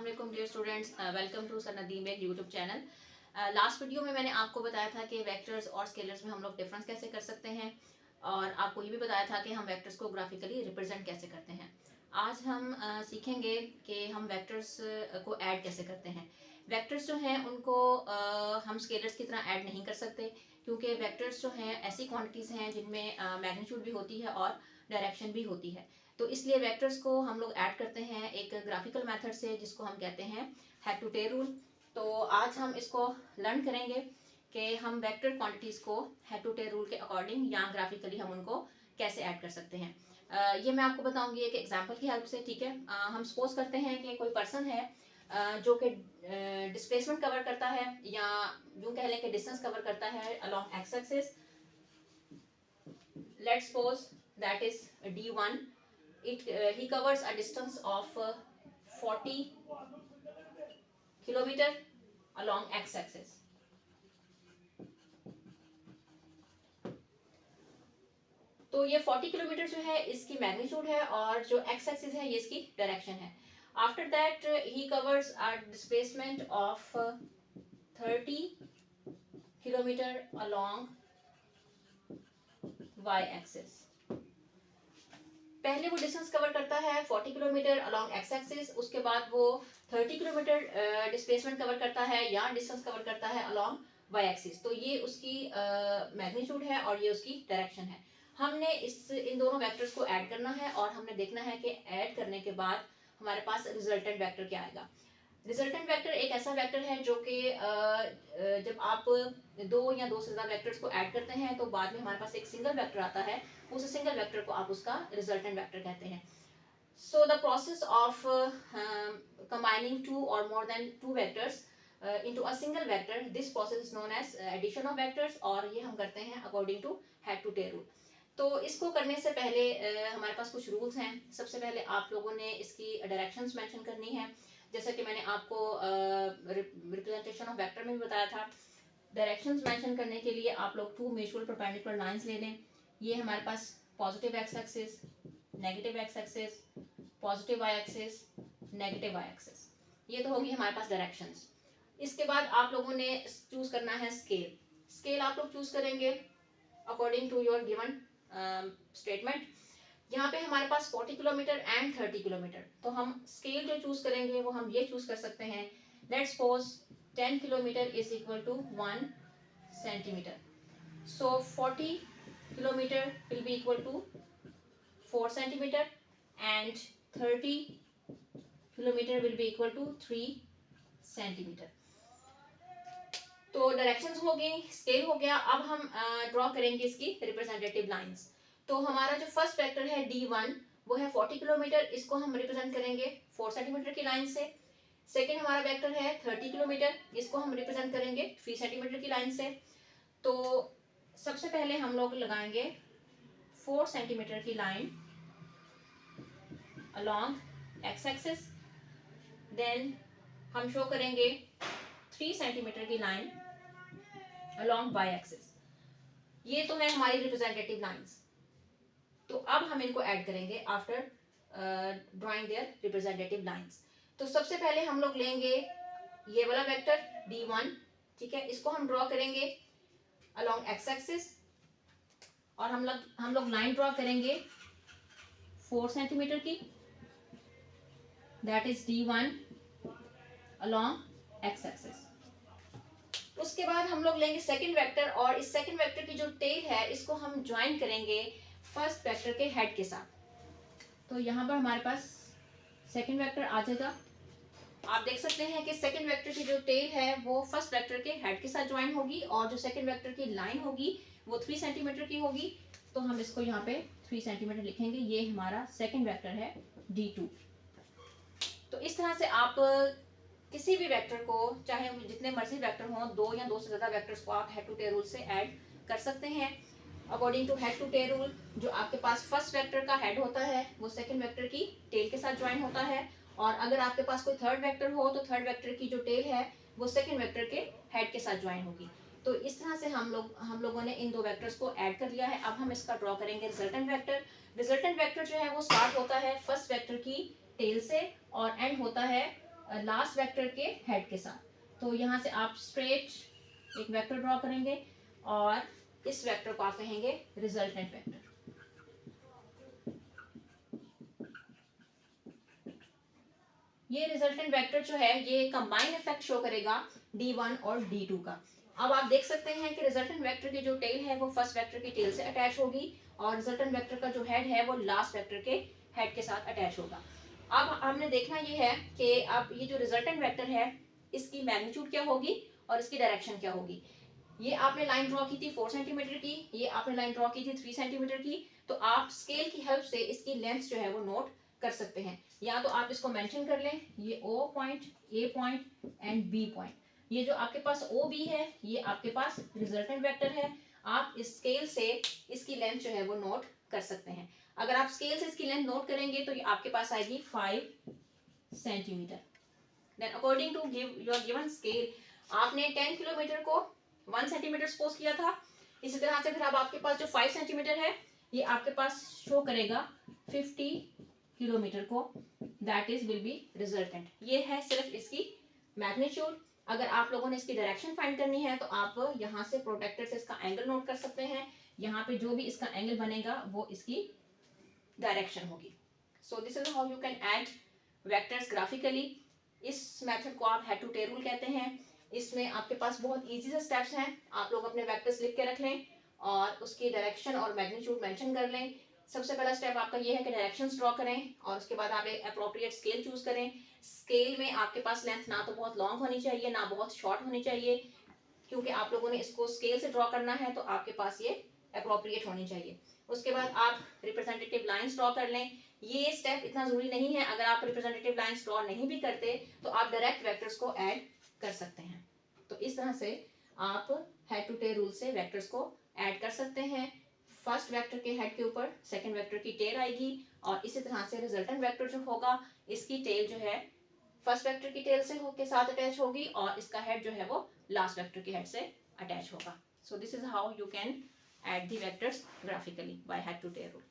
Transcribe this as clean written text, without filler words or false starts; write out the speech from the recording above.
अस्सलाम वालेकुम dear students, welcome to sir Nadeem एक यूट्यूब चैनल। लास्ट वीडियो में मैंने आपको बताया था कि वेक्टर्स और स्केलर्स में हम लोग डिफरेंस कैसे कर सकते हैं और आपको ये भी बताया था कि हम वेक्टर्स को ग्राफिकली रिप्रेजेंट कैसे करते हैं। आज हम सीखेंगे कि हम वेक्टर्स को ऐड कैसे करते हैं। वेक्टर्स जो हैं उनको हम स्केलर्स की तरह ऐड नहीं कर सकते, क्योंकि वेक्टर्स जो हैं ऐसी क्वांटिटीज़ हैं जिनमें मैग्नीट्यूड भी होती है और डायरेक्शन भी होती है। तो इसलिए वेक्टर्स को हम लोग ऐड करते हैं एक ग्राफिकल मेथड से, जिसको हम कहते हैं हेड टू टेल रूल। तो आज हम इसको लर्न करेंगे कि हम वेक्टर क्वांटिटीज़ को हेड टू टेल रूल के अकॉर्डिंग या ग्राफिकली हम उनको कैसे ऐड कर सकते हैं। ये मैं आपको बताऊंगी एक एग्जांपल की हेल्प से, ठीक है। हम सपोज करते हैं कि कोई पर्सन है जो कि डिस्प्लेसमेंट कवर करता है, या यूँ कह लें कि डिस्टेंस कवर करता है along X axis. Let's suppose that is d1. He covers a distance of 40 kilometer along x-axis. तो ये 40 किलोमीटर जो है इसकी मैग्नीट्यूड है, और जो एक्स एक्सिस है ये इसकी डायरेक्शन है। After that he covers a displacement of 30 kilometre along y axis. पहले वो डिस्टेंस कवर करता है 40 किलोमीटर अलोंग एक्स एक्सिस, उसके बाद वो 30 किलोमीटर डिस्प्लेसमेंट कवर करता है या डिस्टेंस कवर करता है अलोंग वाई एक्सिस। तो ये उसकी मैग्नीट्यूड है और ये उसकी डायरेक्शन है। हमने इन दोनों वेक्टर्स को ऐड करना है और हमने देखना है कि ऐड करने के बाद हमारे पास रिजल्टेंट वेक्टर क्या आएगा। रिजल्टेंट वेक्टर एक ऐसा वेक्टर है जो कि जब आप दो या दो से ज़्यादा वेक्टर्स को ऐड करते हैं तो बाद में हमारे पास एक सिंगल वेक्टर आता है। उस सिंगल वेक्टर को आप उसका रिजल्टेंट वेक्टर कहते हैं। So the process of combining two और more than two vectors into a single vector, this process is known as addition of vectors, और ये हम करते हैं according to head to tail rule। तो इसको करने से पहले हमारे पास कुछ रूल्स हैं। सबसे पहले आप लोगों ने इसकी डायरेक्शंस मेंशन करनी है, जैसा कि मैंने आपको रिप्रेजेंटेशन ऑफ वेक्टर में भी बताया था। डायरेक्शंस मेंशन करने के लिए आप लोग टू म्यूचुअल परपेंडिकुलर लाइंस ले लें। ये हमारे पास positive x axis, negative x axis, positive y axis, negative y axis, ये तो होगी हमारे पास डायरेक्शंस। इसके बाद आप लोगों ने चूज करना है स्केल। स्केल आप लोग चूज करेंगे according to your given statement. यहाँ पे हमारे पास 40 किलोमीटर एंड 30 किलोमीटर, तो हम स्केल जो चूज करेंगे वो हम ये चूज कर सकते हैं। Let's suppose 10 kilometre is equal to 1 centimetre. So 40 kilometre will be equal to 4 centimetre and 30 kilometre will be equal to 3 centimetre. तो डायरेक्शंस हो गई, स्केल हो गया। अब हम ड्रॉ करेंगे इसकी रिप्रेजेंटेटिव लाइंस। तो हमारा जो फर्स्ट वेक्टर है d1 वो है 40 किलोमीटर, इसको हम रिप्रेजेंट करेंगे 4 सेंटीमीटर की लाइन से। सेकेंड हमारा वेक्टर है 30 किलोमीटर, इसको हम रिप्रेजेंट करेंगे 3 सेंटीमीटर की लाइन से। तो सबसे पहले हम लोग लगाएंगे 4 सेंटीमीटर की line along X axis, then हम शो करेंगे 3 सेंटीमीटर की लाइन अलोंग वाई एक्सिस। ये तो है हमारी रिप्रेजेंटेटिव लाइंस। तो अब हम इनको ऐड करेंगे after drawing their representative lines. तो सबसे पहले हम लोग लेंगे ये वाला वेक्टर d1, ठीक है। इसको हम ड्रॉ करेंगे अलोंग एक्स एक्सिस, और हम लोग लाइन ड्रॉ करेंगे 4 सेंटीमीटर की, that is d1 along X axis. उसके बाद हम लोग लेंगे सेकंड वेक्टर, और इस सेकंड वेक्टर की जो टेल है इसको हम ज्वाइन करेंगे फर्स्ट वेक्टर के हेड के साथ। तो यहाँ पर हमारे पास सेकंड वेक्टर आ जाएगा। आप देख सकते हैं कि सेकंड वेक्टर की जो टेल है वो फर्स्ट वेक्टर के हेड के साथ ज्वाइन होगी, और जो सेकंड वेक्टर की लाइन होगी वो 3 सेंटीमीटर की होगी। तो हम इसको यहाँ पे 3 सेंटीमीटर लिखेंगे। ये हमारा सेकंड वेक्टर है d2। तो इस तरह से आप किसी भी वेक्टर को, चाहे जितने मर्जी वेक्टर हों, दो या दो से ज़्यादा वेक्टर्स को आप हेड टू टेल रूल से ऐड कर सकते हैं। According to head to tail rule, जो आपके पास फर्स्ट वेक्टर का हेड होता है वो सेकंड वेक्टर की टेल के साथ ज्वाइन होता है, और अगर आपके पास कोई थर्ड वेक्टर हो तो थर्ड वेक्टर की जो टेल है वो सेकंड वेक्टर के हेड के साथ ज्वाइन होगी। तो इस तरह से हम लोगों ने इन दो वेक्टर्स को ऐड कर लिया है। अब हम इसका ड्रॉ करेंगे रिजल्टेंट वेक्टर। रिजल्टेंट वेक्टर जो है वो स्टार्ट होता है फर्स्ट वेक्टर की टेल से और एंड होता है लास्ट वेक्टर के हेड के साथ। तो यहाँ से आप स्ट्रेट एक वेक्टर ड्रॉ करेंगे और इस वेक्टर को आप कहेंगे रिजल्टेंट वेक्टर। ये रिजल्टेंट वेक्टर जो है ये कंबाइन इफेक्ट शो करेगा D1 और D2 का। अब आप देख सकते हैं कि रिजल्टेंट वेक्टर की जो टेल है वो फर्स्ट वेक्टर की टेल से अटैच होगी और रिजल्टेंट वेक्टर का जो हेड है वो लास्ट वेक्टर के हेड के साथ अटैच होगा। अब हमने देखना ये है कि अब ये जो रिजल्टेंट वेक्टर है इसकी मैग्नीट्यूड क्या होगी और इसकी डायरेक्शन क्या होगी। ये आपने लाइन ड्रॉ की थी 4 सेंटीमीटर की, ये आपने लाइन ड्रॉ की थी 3 सेंटीमीटर की। तो आप स्केल की हेल्प से इसकी लेंथ जो है वो नोट कर सकते हैं। या तो आप इसको मेंशन कर लें, ये O point, A point and B point. ये जो आपके पास OB है ये आपके पास रिजल्टेंट वेक्टर है। आप इस स्केल से इसकी लेंथ जो है वो नोट कर सकते हैं। अगर आप स्केल से इसकी लेंथ नोट करेंगे तो ये आपके पास आएगी 5 centimetre. Then according to your given scale आपने 10 किलोमीटर को 1 सेंटीमीटर सपोज किया था। इसी तरह से फिर अब आपके पास जो 5 सेंटीमीटर है ये आपके पास शो करेगा 50 किलोमीटर को, that is will be resultant. ये है सिर्फ इसकी मैग्नीट्यूड। अगर आप लोगों ने इसकी डायरेक्शन फाइंड करनी है तो आप यहाँ से प्रोटेक्टर से इसका एंगल नोट कर सकते हैं। यहाँ पे जो भी इसका एंगल बनेगा वो इसकी डायरेक्शन होगी। So this is how you can add vectors graphically. इस मेथड को आप हेड टू टेल रूल कहते हैं। इसमें आपके पास बहुत इजी से स्टेप्स हैं। आप लोग अपने वेक्टर्स लिख के रख लें और उसकी डायरेक्शन और मैग्नीट्यूड मेंशन कर लें। सबसे पहला स्टेप आपका ये है कि डायरेक्शंस ड्रॉ करें और उसके बाद आप एक अप्रोप्रिएट स्केल चूज करें। स्केल में आपके पास लेंथ ना तो बहुत लॉन्ग होनी चाहिए ना बहुत शॉर्ट होनी चाहिए, क्योंकि आप लोगों ने इसको स्केल से ड्रॉ करना है तो आपके पास ये अप्रोप्रिएट होनी चाहिए। उसके बाद आप रिप्रेजेंटेटिव लाइंस ड्रॉ कर लें। ये स्टेप इतना जरूरी नहीं है। अगर आप रिप्रेजेंटेटिव लाइंस ड्रॉ नहीं भी करते तो आप डायरेक्ट वेक्टर्स को ऐड कर सकते हैं। तो इस तरह से आप हेड टू टेल रूल से वेक्टर्स को ऐड कर सकते हैं। फर्स्ट वेक्टर के हेड के ऊपर सेकंड वेक्टर की टेल आएगी और इसी तरह से रिजल्टेंट वेक्टर जो होगा इसकी टेल जो है फर्स्ट वेक्टर की टेल से के साथ अटैच होगी और इसका हेड जो है वो लास्ट वेक्टर के हेड से अटैच होगा। So this is how you can add the vectors graphically by head to tail rule.